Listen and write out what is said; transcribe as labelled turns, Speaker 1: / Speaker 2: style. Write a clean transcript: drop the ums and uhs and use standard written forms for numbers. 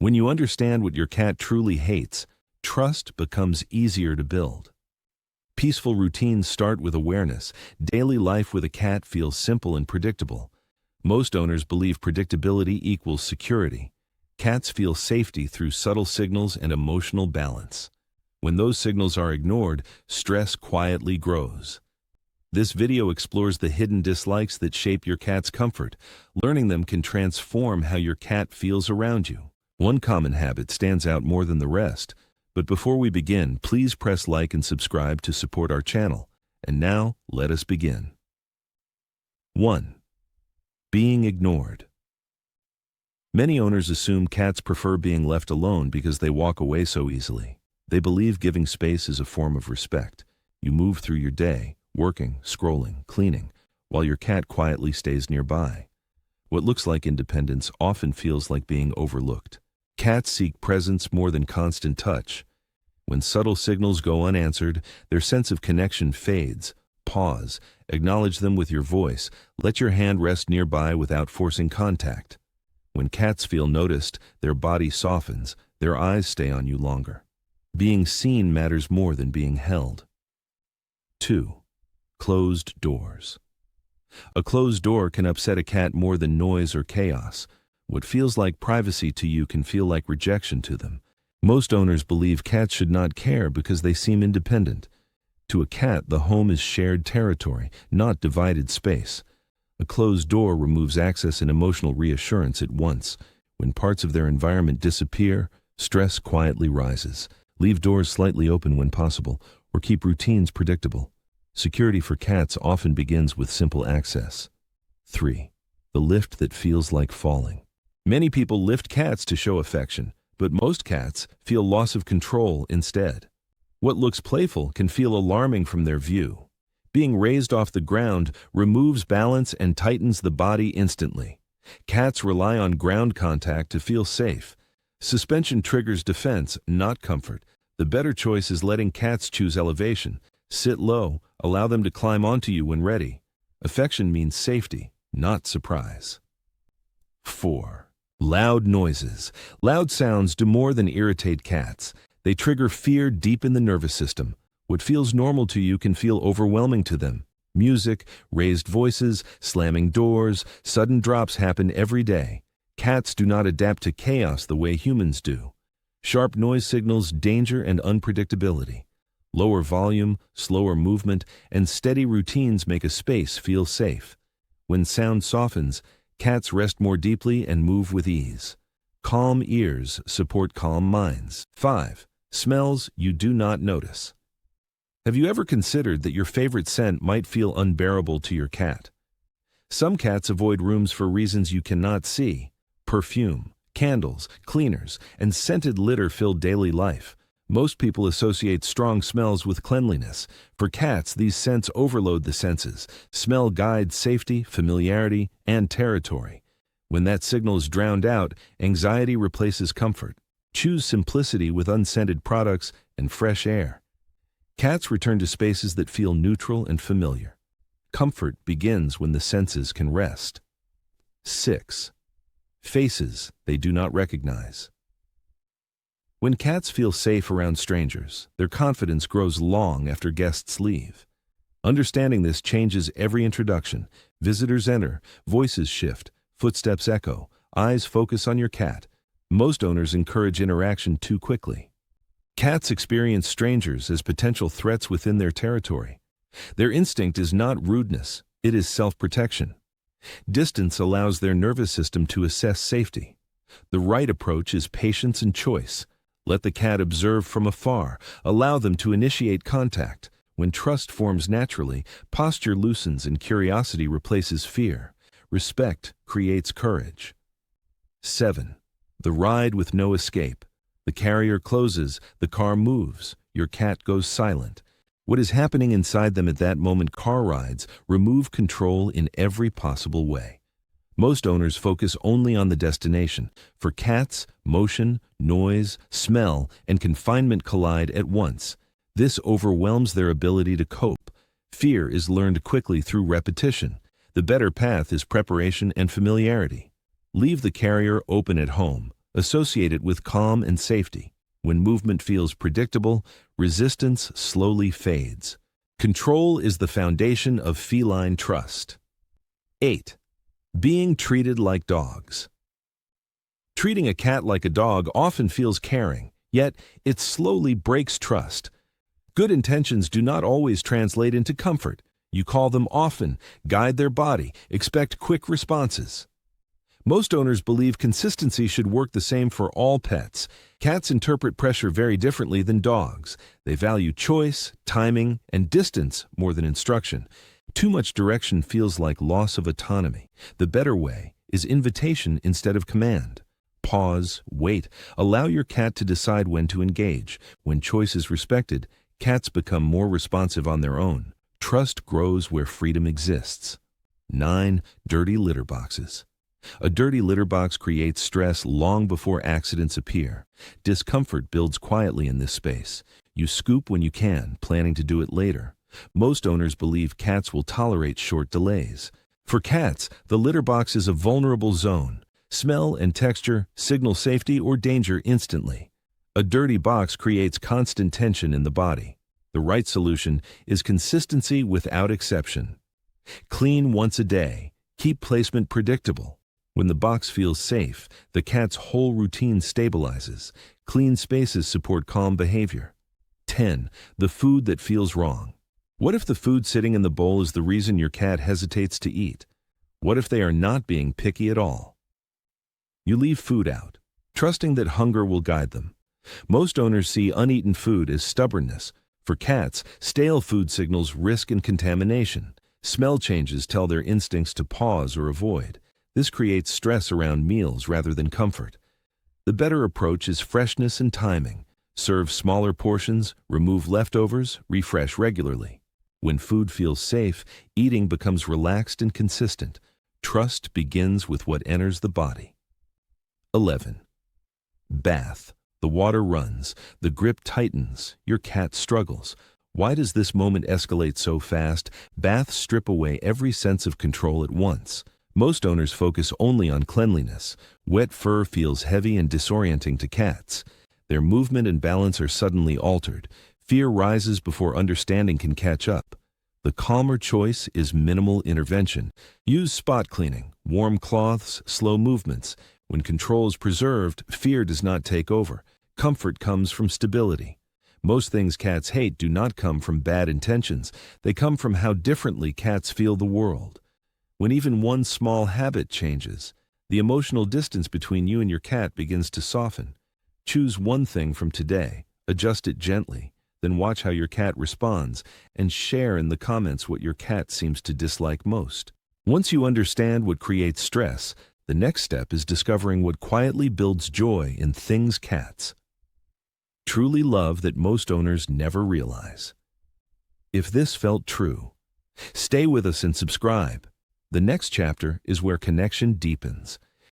Speaker 1: When you understand what your cat truly hates, trust becomes easier to build. Peaceful routines start with awareness. Daily life with a cat feels simple and predictable. Most owners believe predictability equals security. Cats feel safety through subtle signals and emotional balance. When those signals are ignored, stress quietly grows. This video explores the hidden dislikes that shape your cat's comfort. Learning them can transform how your cat feels around you. One common habit stands out more than the rest. But before we begin, please press like and subscribe to support our channel. And now, let us begin. 1. Being ignored. Many owners assume cats prefer being left alone because they walk away so easily. They believe giving space is a form of respect. You move through your day, working, scrolling, cleaning, while your cat quietly stays nearby. What looks like independence often feels like being overlooked. Cats seek presence more than constant touch. When subtle signals go unanswered, their sense of connection fades. Pause, acknowledge them with your voice, let your hand rest nearby without forcing contact. When cats feel noticed, their body softens, their eyes stay on you longer. Being seen matters more than being held. 2. Closed doors. A closed door can upset a cat more than noise or chaos. What feels like privacy to you can feel like rejection to them. Most owners believe cats should not care because they seem independent. To a cat, the home is shared territory, not divided space. A closed door removes access and emotional reassurance at once. When parts of their environment disappear, stress quietly rises. Leave doors slightly open when possible, or keep routines predictable. Security for cats often begins with simple access. 3. The lift that feels like falling. Many people lift cats to show affection, but most cats feel loss of control instead. What looks playful can feel alarming from their view. Being raised off the ground removes balance and tightens the body instantly. Cats rely on ground contact to feel safe. Suspension triggers defense, not comfort. The better choice is letting cats choose elevation. Sit low, allow them to climb onto you when ready. Affection means safety, not surprise. 4. Loud noises. Loud sounds do more than irritate cats. They trigger fear deep in the nervous system. What feels normal to you can feel overwhelming to them. Music, raised voices, slamming doors, sudden drops happen every day. Cats do not adapt to chaos the way humans do. Sharp noise signals danger and unpredictability. Lower volume, slower movement, and steady routines make a space feel safe. When sound softens, cats rest more deeply and move with ease. Calm ears support calm minds. 5. Smells you do not notice. Have you ever considered that your favorite scent might feel unbearable to your cat? Some cats avoid rooms for reasons you cannot see. Perfume, candles, cleaners, and scented litter fill daily life. Most people associate strong smells with cleanliness. For cats, these scents overload the senses. Smell guides safety, familiarity, and territory. When that signal is drowned out, anxiety replaces comfort. Choose simplicity with unscented products and fresh air. Cats return to spaces that feel neutral and familiar. Comfort begins when the senses can rest. 6. Faces they do not recognize. When cats feel safe around strangers, their confidence grows long after guests leave. Understanding this changes every introduction. Visitors enter, voices shift, footsteps echo, eyes focus on your cat. Most owners encourage interaction too quickly. Cats experience strangers as potential threats within their territory. Their instinct is not rudeness, it is self-protection. Distance allows their nervous system to assess safety. The right approach is patience and choice. Let the cat observe from afar. Allow them to initiate contact. When trust forms naturally, posture loosens and curiosity replaces fear. Respect creates courage. 7. The ride with no escape. The carrier closes, the car moves, your cat goes silent. What is happening inside them at that moment? Car rides remove control in every possible way. Most owners focus only on the destination. For cats, motion, noise, smell, and confinement collide at once. This overwhelms their ability to cope. Fear is learned quickly through repetition. The better path is preparation and familiarity. Leave the carrier open at home. Associate it with calm and safety. When movement feels predictable, resistance slowly fades. Control is the foundation of feline trust. 8. Being treated like dogs. Treating a cat like a dog often feels caring, yet it slowly breaks trust. Good intentions do not always translate into comfort. You call them often, guide their body, expect quick responses. Most owners believe consistency should work the same for all pets. Cats interpret pressure very differently than dogs. They value choice, timing, and distance more than instruction. Too much direction feels like loss of autonomy. The better way is invitation instead of command. Pause, wait, allow your cat to decide when to engage. When choice is respected, cats become more responsive on their own. Trust grows where freedom exists. 9. Dirty litter boxes. A dirty litter box creates stress long before accidents appear. Discomfort builds quietly in this space. You scoop when you can, planning to do it later. Most owners believe cats will tolerate short delays. For cats, the litter box is a vulnerable zone. Smell and texture signal safety or danger instantly. A dirty box creates constant tension in the body. The right solution is consistency without exception. Clean once a day. Keep placement predictable. When the box feels safe, the cat's whole routine stabilizes. Clean spaces support calm behavior. 10. The food that feels wrong. What if the food sitting in the bowl is the reason your cat hesitates to eat? What if they are not being picky at all? You leave food out, trusting that hunger will guide them. Most owners see uneaten food as stubbornness. For cats, stale food signals risk and contamination. Smell changes tell their instincts to pause or avoid. This creates stress around meals rather than comfort. The better approach is freshness and timing. Serve smaller portions, remove leftovers, refresh regularly. When food feels safe, eating becomes relaxed and consistent. Trust begins with what enters the body. 11. Bath. The water runs, the grip tightens, your cat struggles. Why does this moment escalate so fast? Baths strip away every sense of control at once. Most owners focus only on cleanliness. Wet fur feels heavy and disorienting to cats. Their movement and balance are suddenly altered. Fear rises before understanding can catch up. The calmer choice is minimal intervention. Use spot cleaning, warm cloths, slow movements. When control is preserved, fear does not take over. Comfort comes from stability. Most things cats hate do not come from bad intentions. They come from how differently cats feel the world. When even one small habit changes, the emotional distance between you and your cat begins to soften. Choose one thing from today, adjust it gently, then watch how your cat responds, and share in the comments what your cat seems to dislike most. Once you understand what creates stress, the next step is discovering what quietly builds joy in things cats truly love that most owners never realize. If this felt true, stay with us and subscribe. The next chapter is where connection deepens.